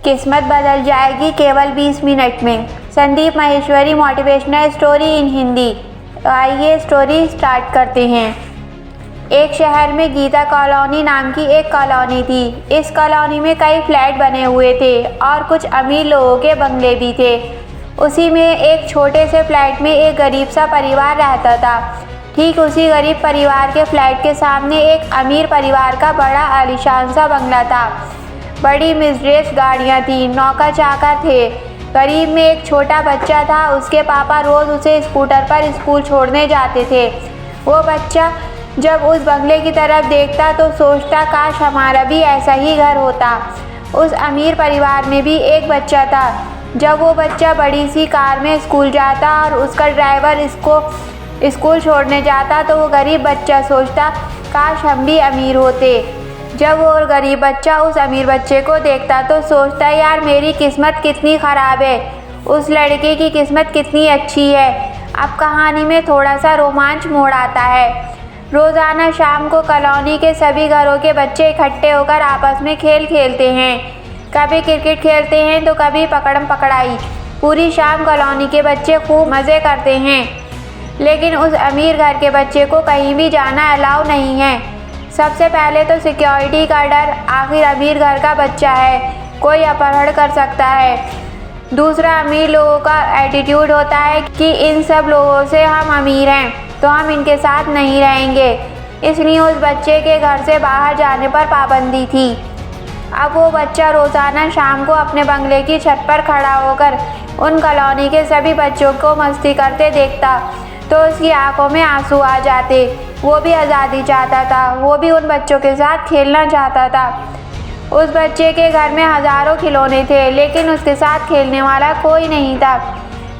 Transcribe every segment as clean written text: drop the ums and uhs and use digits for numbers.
किस्मत बदल जाएगी केवल 20 मिनट में। Sandeep Maheshwari motivational story in Hindi. आइए स्टोरी स्टार्ट करते हैं। एक शहर में गीता कॉलोनी नाम की एक कॉलोनी थी। इस कॉलोनी में कई फ्लैट बने हुए थे और कुछ अमीर लोगों के बंगले भी थे। उसी में एक छोटे से फ्लैट में एक गरीब सा परिवार रहता था। ठीक उसी गरीब परिवार के फ्लैट के सामने एक अमीर परिवार का बड़ा आलीशान सा बंगला था। बड़ी मिर्सिडीज गाड़ियाँ थीं, नौकर चाकर थे। गरीब में एक छोटा बच्चा था। उसके पापा रोज़ उसे स्कूटर पर स्कूल छोड़ने जाते थे। वो बच्चा जब उस बंगले की तरफ देखता तो सोचता, काश हमारा भी ऐसा ही घर होता। उस अमीर परिवार में भी एक बच्चा था। जब वो बच्चा बड़ी सी कार में स्कूल जाता और उसका ड्राइवर इसको स्कूल छोड़ने जाता तो वो गरीब बच्चा सोचता, काश हम भी अमीर होते। जब वो गरीब बच्चा उस अमीर बच्चे को देखता तो सोचता, यार मेरी किस्मत कितनी ख़राब है, उस लड़के की किस्मत कितनी अच्छी है। अब कहानी में थोड़ा सा रोमांच मोड़ आता है। रोज़ाना शाम को कॉलोनी के सभी घरों के बच्चे इकट्ठे होकर आपस में खेल खेलते हैं। कभी क्रिकेट खेलते हैं तो कभी पकड़म पकड़ाई। पूरी शाम कॉलोनी के बच्चे खूब मज़े करते हैं। लेकिन उस अमीर घर के बच्चे को कहीं भी जाना अलाउ नहीं है। सबसे पहले तो सिक्योरिटी का डर, आखिर अमीर घर का बच्चा है, कोई अपहरण कर सकता है। दूसरा, अमीर लोगों का एटीट्यूड होता है कि इन सब लोगों से हम अमीर हैं तो हम इनके साथ नहीं रहेंगे। इसलिए उस बच्चे के घर से बाहर जाने पर पाबंदी थी। अब वो बच्चा रोज़ाना शाम को अपने बंगले की छत पर खड़ा होकर उन कॉलोनी के सभी बच्चों को मस्ती करते देखता तो उसकी आंखों में आंसू आ जाते। वो भी आज़ादी चाहता था, वो भी उन बच्चों के साथ खेलना चाहता था। उस बच्चे के घर में हज़ारों खिलौने थे, लेकिन उसके साथ खेलने वाला कोई नहीं था।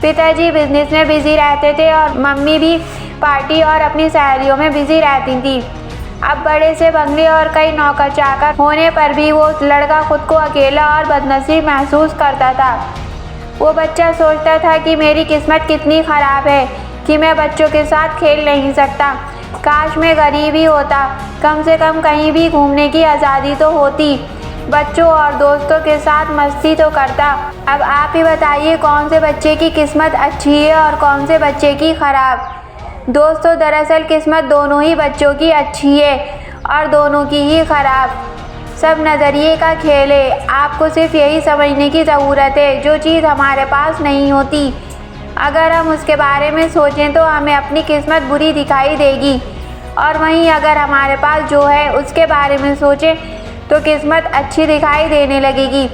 पिताजी बिजनेस में बिजी रहते थे और मम्मी भी पार्टी और अपनी सहेलियों में बिजी रहती थी। अब बड़े से बंगले और कई नौकर चाकर होने पर भी वो लड़का खुद को अकेला और बदनसीब महसूस करता था। वो बच्चा सोचता था कि मेरी किस्मत कितनी ख़राब है कि मैं बच्चों के साथ खेल नहीं सकता। काश मैं गरीब ही होता, कम से कम कहीं भी घूमने की आज़ादी तो होती, बच्चों और दोस्तों के साथ मस्ती तो करता। अब आप ही बताइए, कौन से बच्चे की किस्मत अच्छी है और कौन से बच्चे की ख़राब। दोस्तों, दरअसल किस्मत दोनों ही बच्चों की अच्छी है और दोनों की ही ख़राब। सब नज़रिए का खेल है। आपको सिर्फ यही समझने की ज़रूरत है, जो चीज़ हमारे पास नहीं होती, अगर हम उसके बारे में सोचें तो हमें अपनी किस्मत बुरी दिखाई देगी, और वहीं अगर हमारे पास जो है उसके बारे में सोचें तो किस्मत अच्छी दिखाई देने लगेगी।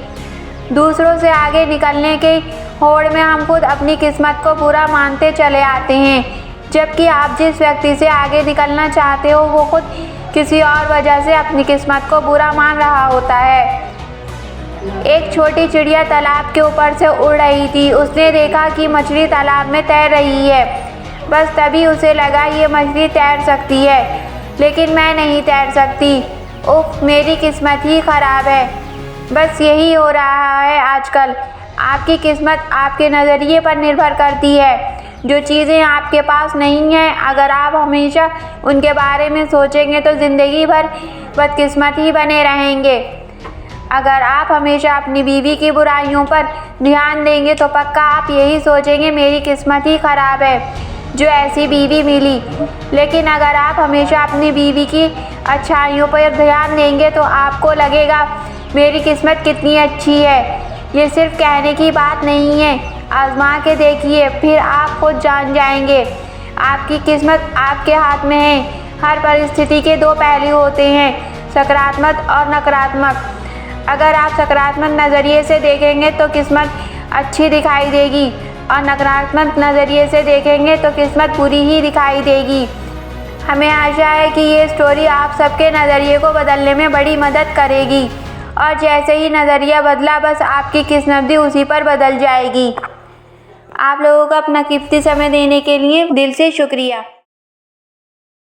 दूसरों से आगे निकलने के होड़ में हम खुद अपनी किस्मत को बुरा मानते चले आते हैं, जबकि आप जिस व्यक्ति से आगे निकलना चाहते हो वो खुद किसी और वजह से अपनी किस्मत को बुरा मान रहा होता है। एक छोटी चिड़िया तालाब के ऊपर से उड़ रही थी। उसने देखा कि मछली तालाब में तैर रही है। बस तभी उसे लगा, ये मछली तैर सकती है लेकिन मैं नहीं तैर सकती। उफ, मेरी किस्मत ही ख़राब है। बस यही हो रहा है आजकल। आपकी किस्मत आपके नज़रिए पर निर्भर करती है। जो चीज़ें आपके पास नहीं हैं, अगर आप हमेशा उनके बारे में सोचेंगे तो ज़िंदगी भर बदकिस्मत ही बने रहेंगे। अगर आप हमेशा अपनी बीवी की बुराइयों पर ध्यान देंगे तो पक्का आप यही सोचेंगे, मेरी किस्मत ही ख़राब है जो ऐसी बीवी मिली। लेकिन अगर आप हमेशा अपनी बीवी की अच्छाइयों पर ध्यान देंगे तो आपको लगेगा, मेरी किस्मत कितनी अच्छी है। ये सिर्फ कहने की बात नहीं है, आजमा के देखिए, फिर आप खुद जान जाएंगे। आपकी किस्मत आपके हाथ में है। हर परिस्थिति के दो पहलू होते हैं, सकारात्मक और नकारात्मक। अगर आप सकारात्मक नज़रिए से देखेंगे तो किस्मत अच्छी दिखाई देगी और नकारात्मक नज़रिए से देखेंगे तो किस्मत बुरी ही दिखाई देगी। हमें आशा है कि ये स्टोरी आप सबके नज़रिए को बदलने में बड़ी मदद करेगी, और जैसे ही नज़रिया बदला, बस आपकी किस्मत भी उसी पर बदल जाएगी। आप लोगों का अपना कीमती समय देने के लिए दिल से शुक्रिया।